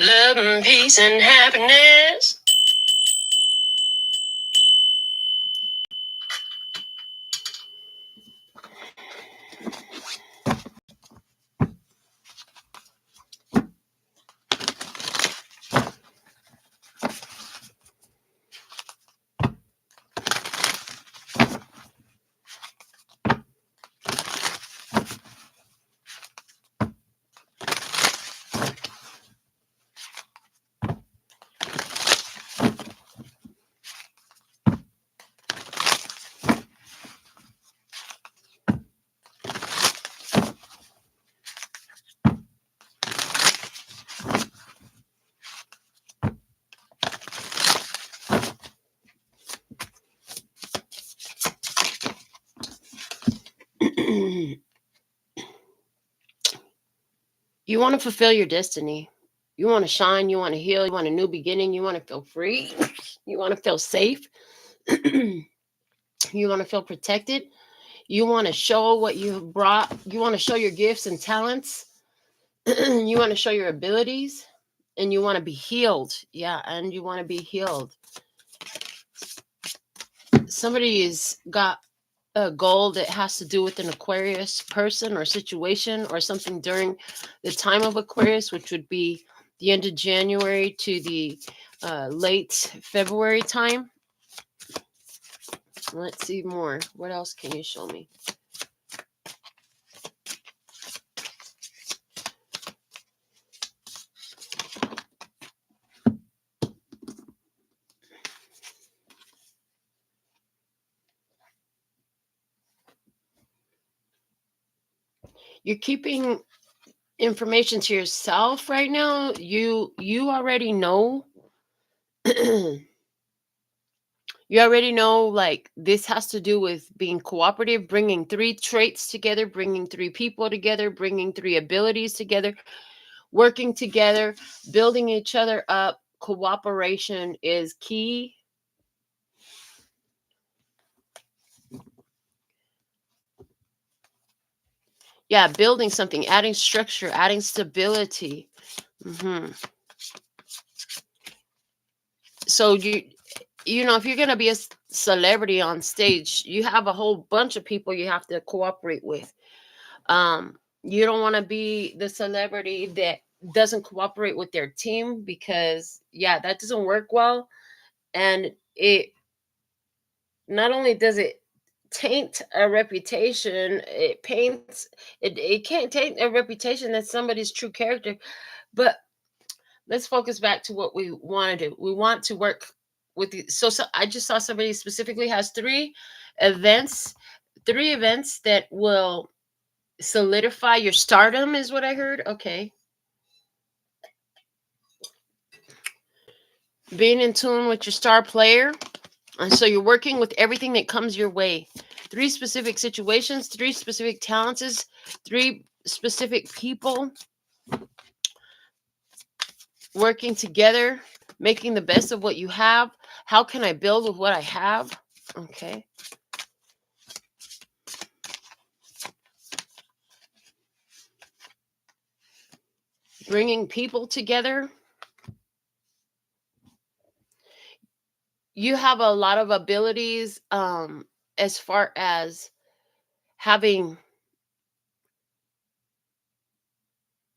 Love and peace and happiness. You want to fulfill your destiny. You want to shine. You want to heal. You want a new beginning. You want to feel free. You want to feel safe. You want to feel protected. You want to show what you have brought. You want to show your gifts and talents. You want to show your abilities. And you want to be healed. Yeah, and you want to be healed. Somebody's got a goal that has to do with an Aquarius person or situation or something during the time of Aquarius, which would be the end of January to the late February time. Let's see more. What else can you show me? You're keeping information to yourself right now. You already know. You already know, like, this has to do with being cooperative, bringing 3 traits together, bringing 3 people together, bringing 3 abilities together, working together, building each other up. Cooperation is key. Yeah, building something, adding structure, adding stability. So you know, if you're going to be a celebrity on stage, you have a whole bunch of people you have to cooperate with. You don't want to be the celebrity that doesn't cooperate with their team, because that doesn't work well. And it not only does it taint a reputation, it can't taint a reputation that's somebody's true character. But let's focus back to what we want to do. We want to work with so I just saw somebody specifically has 3 events that will solidify your stardom, is what I heard. Okay. Being in tune with your star player. And so you're working with everything that comes your way. 3 specific situations, 3 specific talents, 3 specific people working together, making the best of what you have. How can I build with what I have? Okay. Bringing people together. You have a lot of abilities as far as having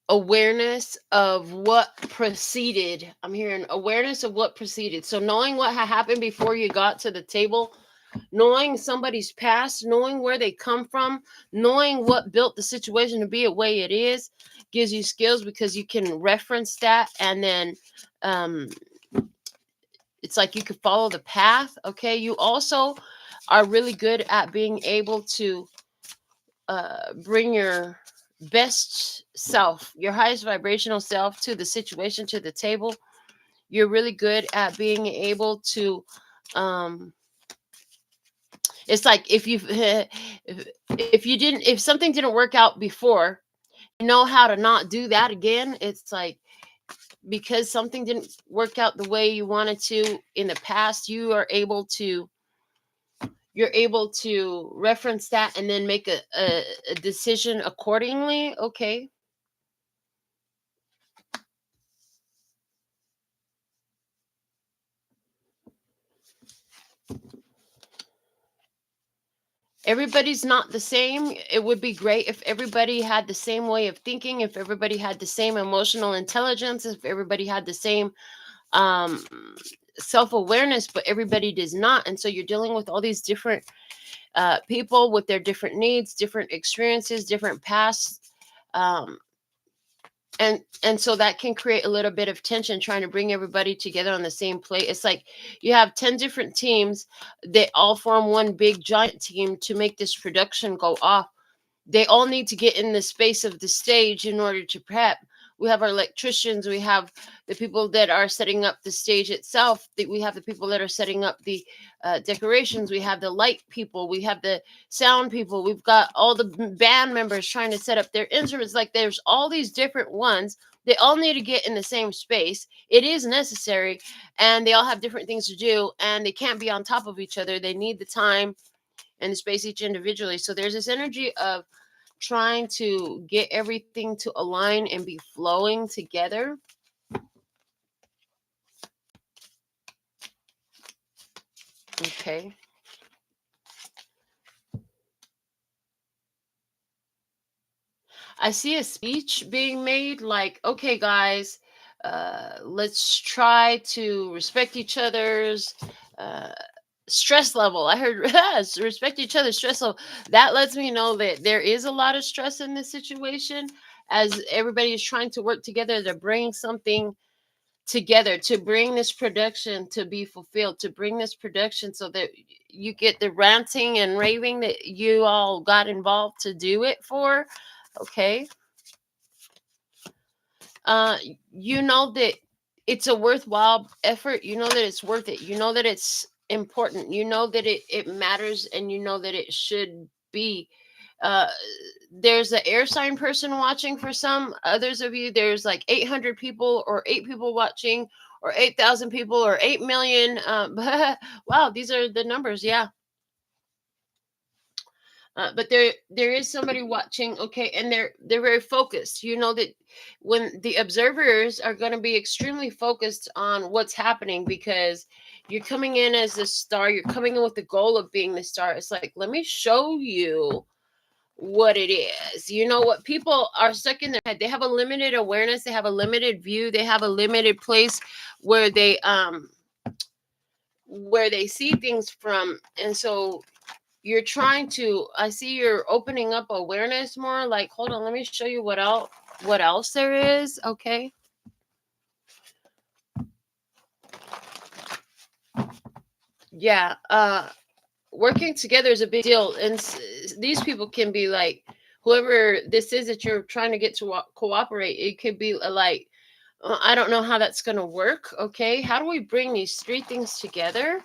awareness of what preceded. I'm hearing awareness of what preceded. So knowing what had happened before you got to the table, knowing somebody's past, knowing where they come from, knowing what built the situation to be the way it is, gives you skills, because you can reference that, and then it's like you could follow the path. Okay. You also are really good at being able to bring your best self, your highest vibrational self, to the situation, to the table. You're really good at being able to it's like if you if something didn't work out before, you know how to not do that again. It's like, because something didn't work out the way you wanted to in the past, you're able to reference that and then make a decision accordingly. Okay. Everybody's not the same. It would be great if everybody had the same way of thinking, if everybody had the same emotional intelligence, if everybody had the same um, self-awareness, but everybody does not. And so you're dealing with all these different people with their different needs, different experiences, different pasts. Um, and so that can create a little bit of tension trying to bring everybody together on the same plate. It's like you have 10 different teams, they all form one big giant team to make this production go off. They all need to get in the space of the stage in order to prep. We have our electricians, we have the people that are setting up the stage itself, we have the people that are setting up the decorations, we have the light people, we have the sound people, we've got all the band members trying to set up their instruments. Like there's all these different ones. They all need to get in the same space. It is necessary, and they all have different things to do, and they can't be on top of each other. They need the time and the space each individually. So there's this energy of trying to get everything to align and be flowing together. Okay. I see a speech being made like, okay, guys, let's try to respect each other's uh, stress level. I heard yes, respect each other's stress level. That lets me know that there is a lot of stress in this situation as everybody is trying to work together to bring something together, to bring this production to be fulfilled, to bring this production so that you get the ranting and raving that you all got involved to do it for. Okay. uh you know that it's a worthwhile effort. You know that it's worth it. You know that it's important. You know that it matters, and you know that it should be. uh there's an air sign person watching. For some others of you, there's like 800 people or 8 people watching, or 8,000 people, or 8 million. Wow, these are the numbers. Yeah. But there is somebody watching. Okay, and they're very focused. You know that when the observers are going to be extremely focused on what's happening, because you're coming in as the star. You're coming in with the goal of being the star. It's like, let me show you what it is. You know what, people are stuck in their head. They have a limited awareness, they have a limited view, they have a limited place where they see things from. And so you're trying to, I see you're opening up awareness more. Like, hold on, let me show you what else there is. Okay. Yeah. Working together is a big deal. And these people can be like, whoever this is that you're trying to get to cooperate, it could be like, I don't know how that's going to work. Okay. How do we bring these three things together?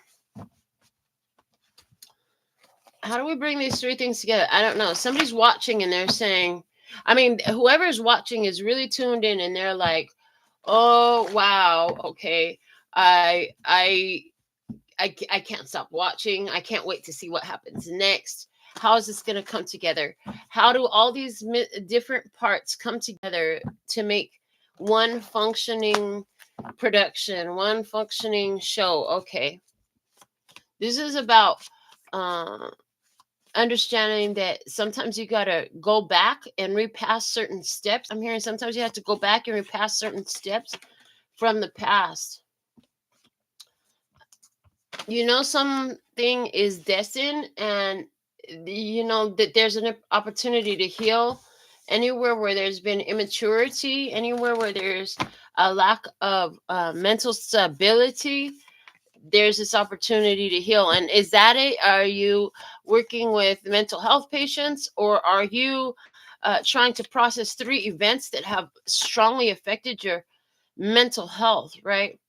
How do we bring these three things together? I don't know. Somebody's watching and they're saying, I mean, whoever's watching is really tuned in, and they're like, "Oh, wow. Okay. I I I can't stop watching. I can't wait to see what happens next. How is this going to come together? How do all these different parts come together to make one functioning production, one functioning show?" Okay. This is about uh, understanding that sometimes you got to go back and repass certain steps. I'm hearing sometimes you have to go back and repass certain steps from the past. You know, something is destined, and you know that there's an opportunity to heal anywhere where there's been immaturity, anywhere where there's a lack of mental stability. There's this opportunity to heal. And is that it? Are you working with mental health patients, or are you trying to process three events that have strongly affected your mental health, right?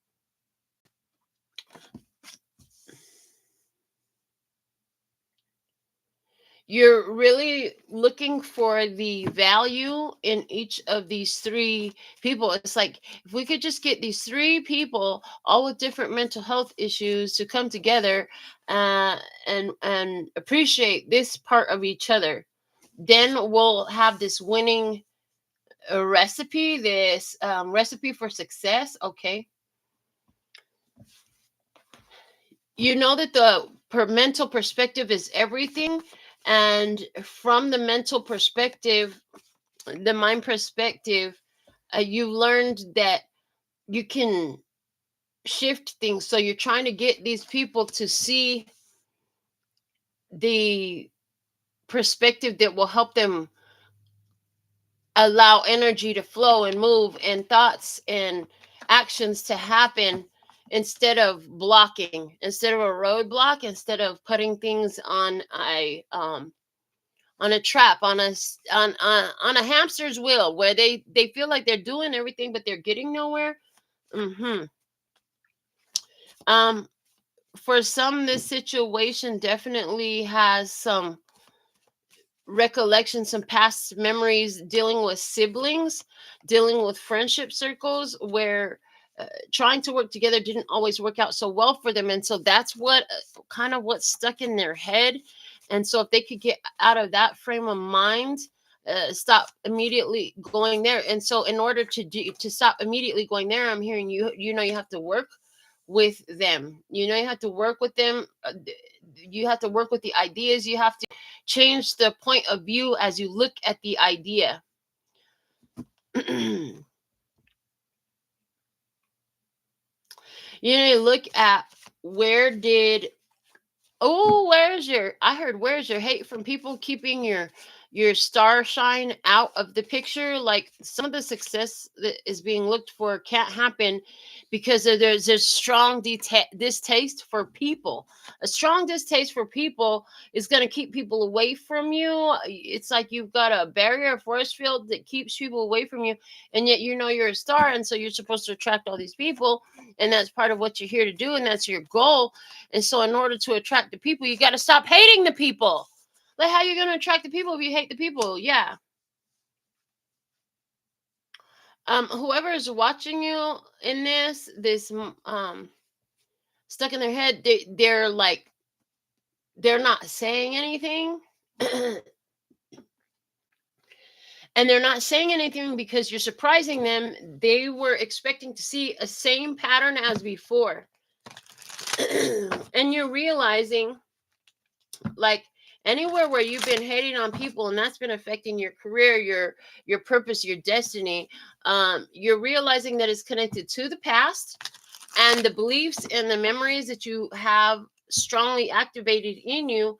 You're really looking for the value in each of these three people. It's like, if we could just get these three people, all with different mental health issues, to come together uh, and appreciate this part of each other, then we'll have this winning recipe, this recipe for success. Okay. You know that the mental perspective is everything. And from the mental perspective, the mind perspective, you learned that you can shift things. So you're trying to get these people to see the perspective that will help them allow energy to flow and move and thoughts and actions to happen, instead of blocking, instead of a roadblock, instead of putting things on a trap, on a hamster's wheel, where they feel like they're doing everything but they're getting nowhere. hmm um for some, this situation definitely has some recollections, some past memories dealing with siblings, dealing with friendship circles where trying to work together didn't always work out so well for them. And so that's what kind of what's stuck in their head. And so if they could get out of that frame of mind, stop immediately going there. And so in order to stop immediately going there, I'm hearing you have to work with them. You have to work with them. You have to work with the ideas. You have to change the point of view as you look at the idea. You look at, where did where's your hate from people keeping your star shine out of the picture? Like, some of the success that is being looked for can't happen because there's a strong distaste for people. A strong distaste for people is going to keep people away from you. It's like you've got a barrier, a force field that keeps people away from you, and yet you're a star, and so you're supposed to attract all these people, and that's part of what you're here to do, and that's your goal. And so in order to attract the people, you got to stop hating the people. Like, how you going to attract the people if you hate the people? Yeah. Whoever is watching you in this stuck in their head, they're like, they're not saying anything. And they're not saying anything because you're surprising them. They were expecting to see a same pattern as before. And you're realizing, like, anywhere where you've been hating on people and that's been affecting your career, your purpose, your destiny, you're realizing that it's connected to the past and the beliefs and the memories that you have strongly activated in you,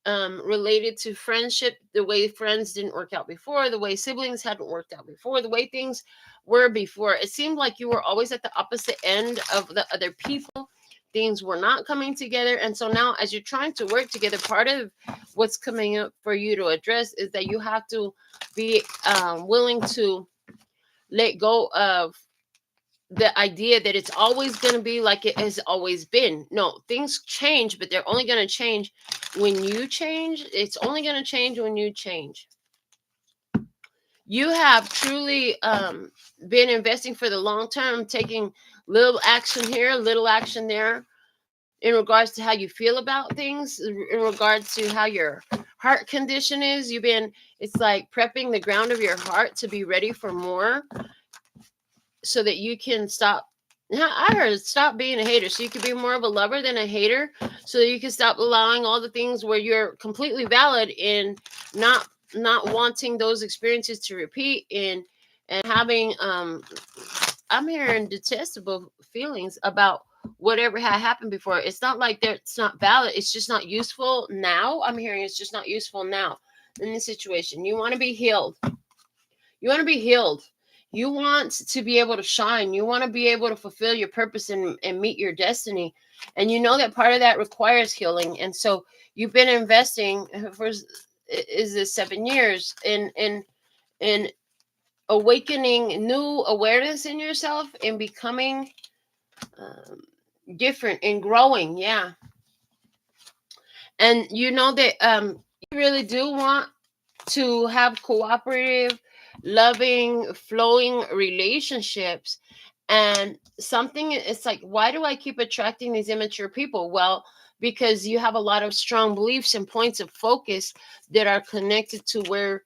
related to friendship, the way friends didn't work out before, the way siblings hadn't worked out before, the way things were before. It seemed like you were always at the opposite end of the other people. Things were not coming together. And so now, as you're trying to work together, part of what's coming up for you to address is that you have to be willing to let go of the idea that it's always going to be like it has always been. No, things change, but they're only going to change when you change. It's only going to change when you change. You have truly been investing for the long term, taking little action here, little action there, in regards to how you feel about things, in regards to how your heart condition is. It's like prepping the ground of your heart to be ready for more, so that you can stop. I heard stop being a hater, so you can be more of a lover than a hater, so that you can stop allowing all the things where you're completely valid in not wanting those experiences to repeat, and having I'm hearing detestable feelings about whatever had happened before. It's not like it's not valid, it's just not useful now. I'm hearing it's just not useful now in this situation. You want to be healed. You want to be healed. You want to be able to shine. You want to be able to fulfill your purpose and meet your destiny. And you know that part of that requires healing. And so you've been investing for, is this 7 years in awakening new awareness in yourself and becoming um, different and growing. Yeah. And you know that you really do want to have cooperative, loving, flowing relationships. And something, it's like, why do I keep attracting these immature people? Well, because you have a lot of strong beliefs and points of focus that are connected to where,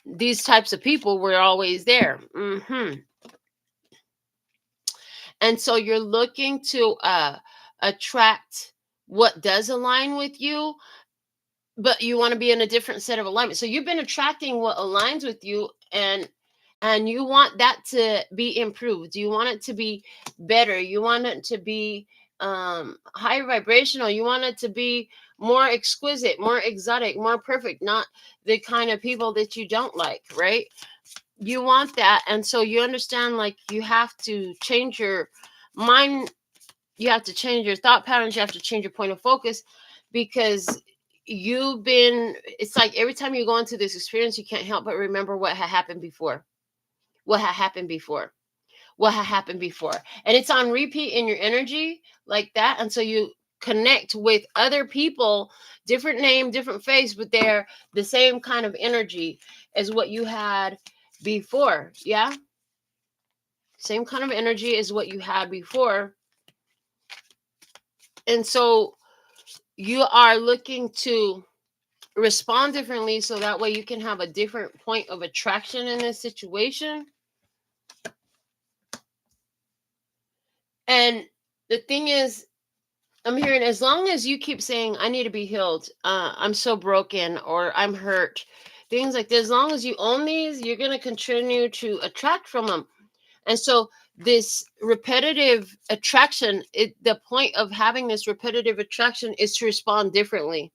these types of people were always there. And so you're looking to attract what does align with you. but you want to be in a different set of alignment. So you've been attracting what aligns with you, and you want that to be improved. You want it to be better. You want it to be higher vibrational. You want it to be more exquisite, more exotic, more perfect, not the kind of people that you don't like, right? You want that. And so you understand, like, you have to change your mind, you have to change your thought patterns, you have to change your point of focus, because it's like every time you go into this experience, you can't help but remember what had happened before, what had happened before, what had happened before. And it's on repeat in your energy like that. And so you connect with other people, different name, different face, but they're the same kind of energy as what you had before. Yeah. Same kind of energy as what you had before. And so you are looking to respond differently, so that way you can have a different point of attraction in this situation. And the thing is, I'm hearing, as long as you keep saying, I need to be healed, I'm so broken, or I'm hurt, things like this, as long as you own these, you're going to continue to attract from them. And so this repetitive attraction, the point of having this repetitive attraction is to respond differently.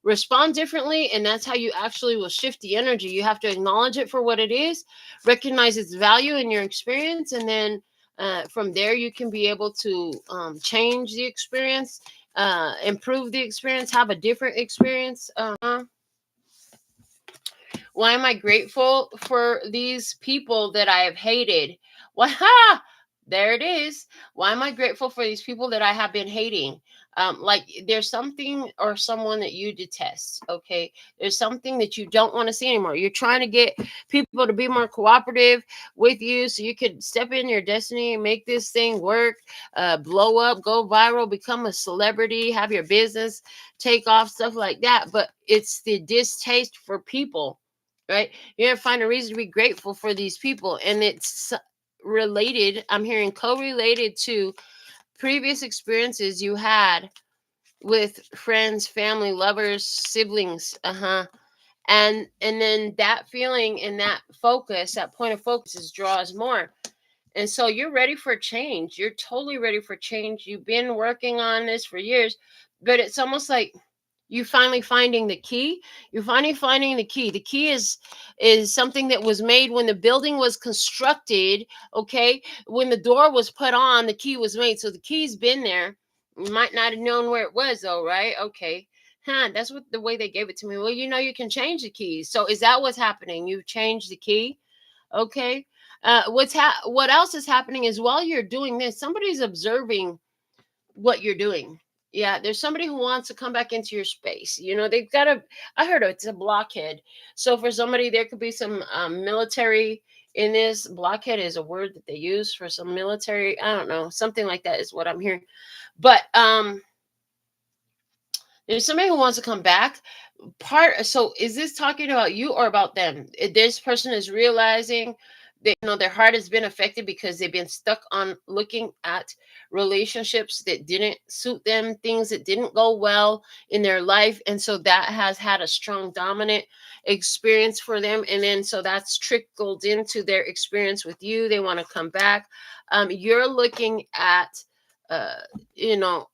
Respond differently, and that's how you actually will shift the energy. You have to acknowledge it for what it is, recognize its value in your experience, and then from there you can be able to change the experience, improve the experience, have a different experience. Why am I grateful for these people that I have hated? Why? There it is. Why am I grateful for these people that I have been hating? Like, there's something or someone that you detest. Okay, there's something that you don't want to see anymore. You're trying to get people to be more cooperative with you, so you could step in your destiny and make this thing work, blow up, go viral, become a celebrity, have your business take off, stuff like that. But it's the distaste for people, right? You're gonna find a reason to be grateful for these people, and it's related, I'm hearing co-related to previous experiences you had with friends, family, lovers, siblings. And then that feeling and that focus, that point of focus, is draws more. And so you're ready for change. You're totally ready for change. You've been working on this for years, but it's almost like you finally finding the key. You're finally finding the key. The key is something that was made when the building was constructed. Okay, when the door was put on, the key was made. So the key's been there. You might not have known where it was, though, right? Okay. That's what the way they gave it to me. Well, you can change the keys. So is that what's happening? You've changed the key. Okay. What else is happening is, while you're doing this, somebody's observing what you're doing. Yeah, there's somebody who wants to come back into your space. They've got I heard it's a blockhead. So for somebody, there could be some military in this. Blockhead is a word that they use for some military. I don't know, something like that is what I'm hearing. But there's somebody who wants to come back. So is this talking about you or about them? This person is realizing that their heart has been affected because they've been stuck on looking at relationships that didn't suit them, things that didn't go well in their life, and so that has had a strong dominant experience for them, and then so that's trickled into their experience with you. They want to come back. You're looking at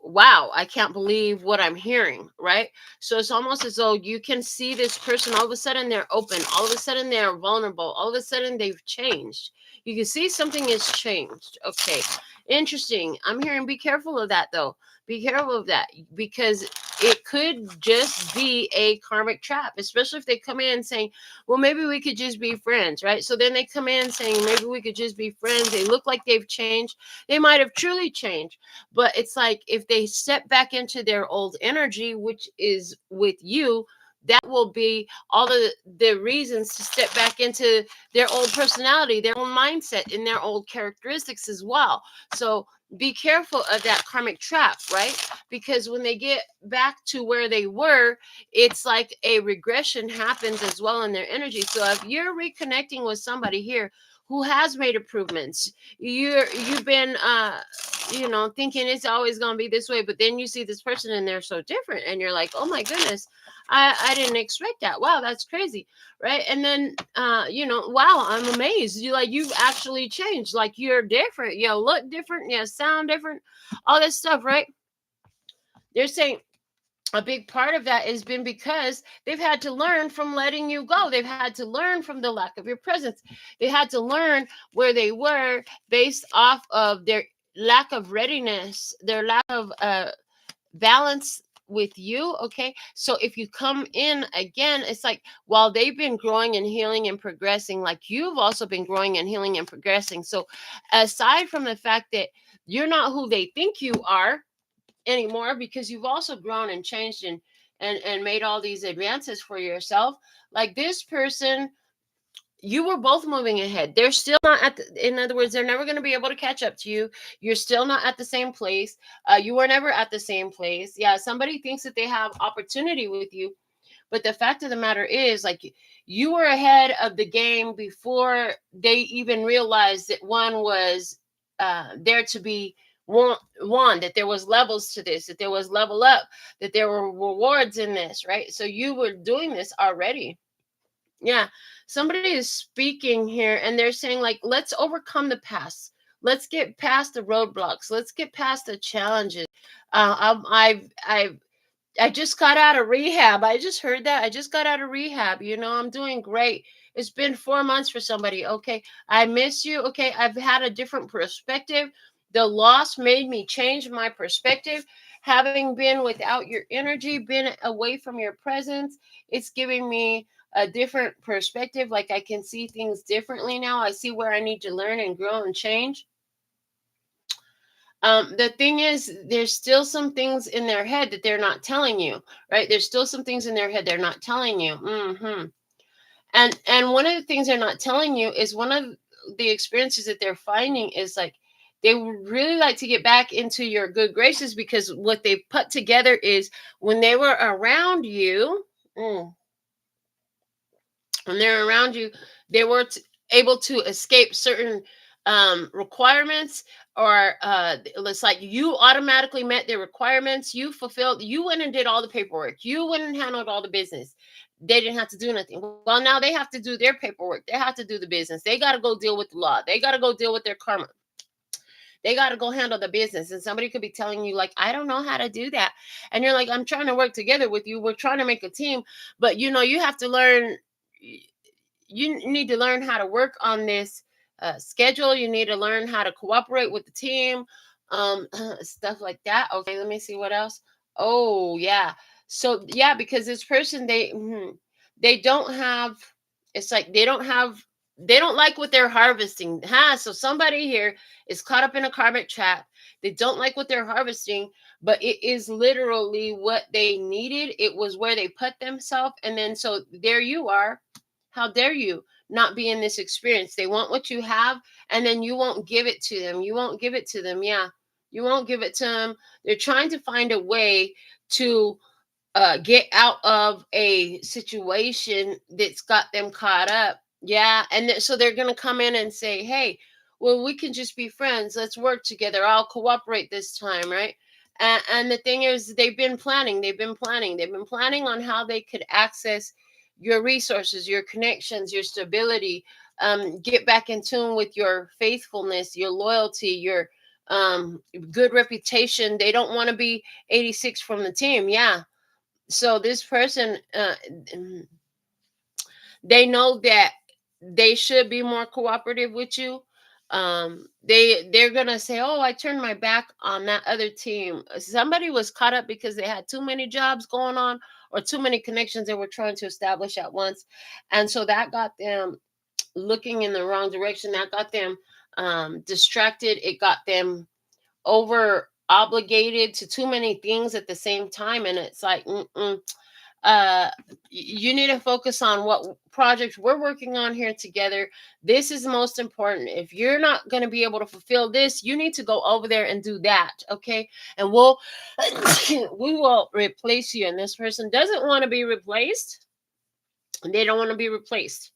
wow, I can't believe what I'm hearing, right? So it's almost as though you can see this person, all of a sudden they're open, all of a sudden they're vulnerable, all of a sudden they've changed. You can see something has changed. Okay, interesting. I'm hearing, be careful of that, though. Be careful of that, because it could just be a karmic trap, especially if they come in saying, well, maybe we could just be friends, right? So then they come in saying, maybe we could just be friends. They look like they've changed. They might have truly changed, but it's like, if they step back into their old energy, which is with you, that will be all the reasons to step back into their old personality, their old mindset, and their old characteristics as well. So be careful of that karmic trap, right? Because when they get back to where they were, it's like a regression happens as well in their energy. So if you're reconnecting with somebody here who has made improvements, you've been thinking it's always going to be this way, but then you see this person and they're so different and you're like, oh my goodness, I didn't expect that. Wow, that's crazy, right? And then wow, I'm amazed. You've actually changed. Like, you're different, look different, sound different, all this stuff, right? They're saying a big part of that has been because they've had to learn from letting you go. They've had to learn from the lack of your presence. They had to learn where they were based off of their lack of readiness, their lack of balance with you. Okay, so if you come in again, it's like, while they've been growing and healing and progressing, like, you've also been growing and healing and progressing. So aside from the fact that you're not who they think you are anymore, because you've also grown and changed and made all these advances for yourself, like, this person, you were both moving ahead. They're still not in other words, they're never going to be able to catch up to you. You're still not at the same place. You were never at the same place. Yeah, somebody thinks that they have opportunity with you, but the fact of the matter is, like, you were ahead of the game before they even realized that one was there to be one, that there was levels to this, that there was level up, that there were rewards in this, right? So you were doing this already. Yeah, somebody is speaking here and they're saying, like, let's overcome the past. Let's get past the roadblocks. Let's get past the challenges. I just got out of rehab. I just heard that. I just got out of rehab. I'm doing great. It's been 4 months for somebody. Okay. I miss you. Okay. I've had a different perspective. The loss made me change my perspective. Having been without your energy, been away from your presence, it's giving me a different perspective. Like, I can see things differently now. I see where I need to learn and grow and change. The thing is, there's still some things in their head that they're not telling you, right? There's still some things in their head they're not telling you. And one of the things they're not telling you is, one of the experiences that they're finding is, like, they would really like to get back into your good graces, because what they put together is, when they were around you, when they're around you, they were able to escape certain requirements, or it's like you automatically met their requirements. You fulfilled, you went and did all the paperwork. You went and handled all the business. They didn't have to do nothing. Well, now they have to do their paperwork. They have to do the business. They got to go deal with the law. They got to go deal with their karma. They got to go handle the business. And somebody could be telling you, like, I don't know how to do that. And you're like, I'm trying to work together with you. We're trying to make a team. But, you have to learn. You need to learn how to work on this schedule. You need to learn how to cooperate with the team, stuff like that. Okay, let me see what else. Oh yeah, so yeah, because this person, they don't have. It's like they don't have. They don't like what they're harvesting. So somebody here is caught up in a karmic trap. They don't like what they're harvesting, but it is literally what they needed. It was where they put themselves, and then so there you are. How dare you not be in this experience? They want what you have, and then you won't give it to them. You won't give it to them. Yeah, you won't give it to them. They're trying to find a way to get out of a situation that's got them caught up. Yeah, and so they're going to come in and say, hey, well, we can just be friends. Let's work together. I'll cooperate this time, right? And the thing is, they've been planning. They've been planning on how they could access your resources, your connections, your stability, get back in tune with your faithfulness, your loyalty, your good reputation. They don't want to be 86 from the team. Yeah, so this person, they know that they should be more cooperative with you. They're gonna say, oh, I turned my back on that other team. Somebody was caught up because they had too many jobs going on, or too many connections they were trying to establish at once, and so that got them looking in the wrong direction. That got them distracted. It got them over obligated to too many things at the same time, and it's like, You need to focus on what projects we're working on here together. This is most important. If you're not going to be able to fulfill this, you need to go over there and do that. Okay. And we'll we will replace you. And this person doesn't want to be replaced. They don't want to be replaced.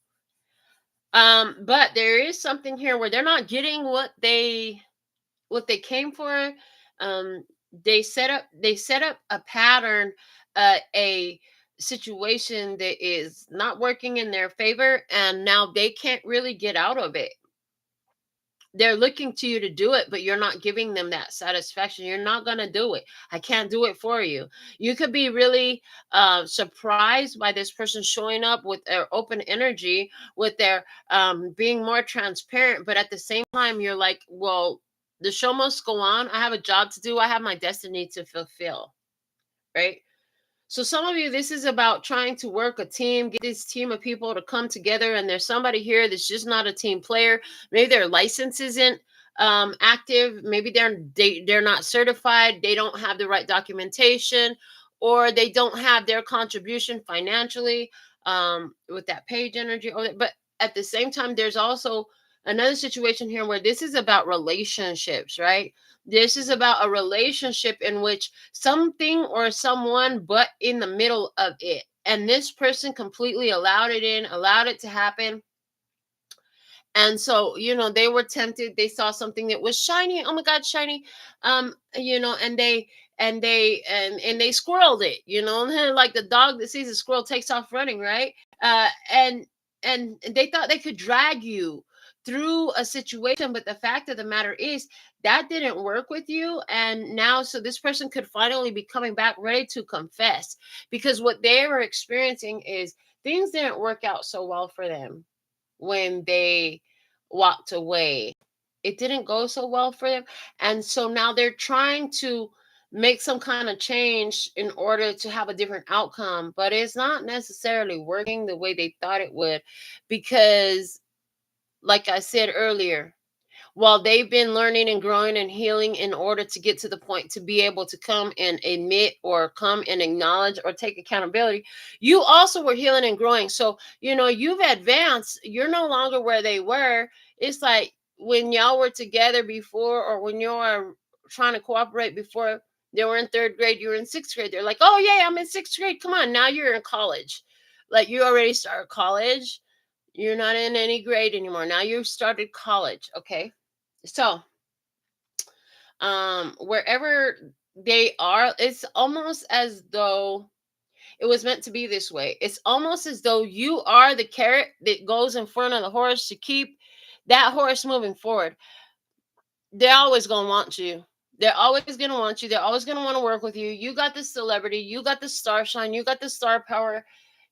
But there is something here where they're not getting what they came for. um they set up a pattern, a situation that is not working in their favor, and now they can't really get out of it. They're looking to you to do it, but you're not giving them that satisfaction. You're not going to do it. I can't do it for you. You could be really surprised by this person showing up with their open energy, with their being more transparent, but at the same time you're like, well, the show must go on. I have a job to do. I have my destiny to fulfill, right? So some of you, this is about trying to work a team, get this team of people to come together, and there's somebody here that's just not a team player. Maybe their license isn't active. Maybe they're not certified. They don't have the right documentation, or they don't have their contribution financially with that page energy. But at the same time, there's also another situation here where this is about relationships, right? This is about a relationship in which something or someone but in the middle of it. And this person completely allowed it in, allowed it to happen. And so, they were tempted. They saw something that was shiny. Oh my God, shiny. And they squirreled it, and like the dog that sees a squirrel takes off running, right? And they thought they could drag you through a situation, but the fact of the matter is that didn't work with you. And now, so this person could finally be coming back ready to confess, because what they were experiencing is things didn't work out so well for them when they walked away. It didn't go so well for them. And so now they're trying to make some kind of change in order to have a different outcome, but it's not necessarily working the way they thought it would. Because, like I said earlier, while they've been learning and growing and healing in order to get to the point to be able to come and admit or come and acknowledge or take accountability, you also were healing and growing. So, you've advanced. You're no longer where they were. It's like when y'all were together before, or when you were trying to cooperate before. They were in third grade, you were in sixth grade. They're like, oh, yeah, I'm in sixth grade. Come on, now you're in college. Like, you already started college. You're not in any grade anymore. Now you've started college. Okay. So, wherever they are, it's almost as though it was meant to be this way. It's almost as though you are the carrot that goes in front of the horse to keep that horse moving forward. They're always going to want you. They're always going to want you. They're always going to want to work with you. You got the celebrity. You got the star shine. You got the star power.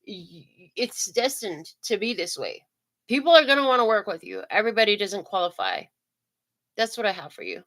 It's destined to be this way. People are going to want to work with you. Everybody doesn't qualify. That's what I have for you.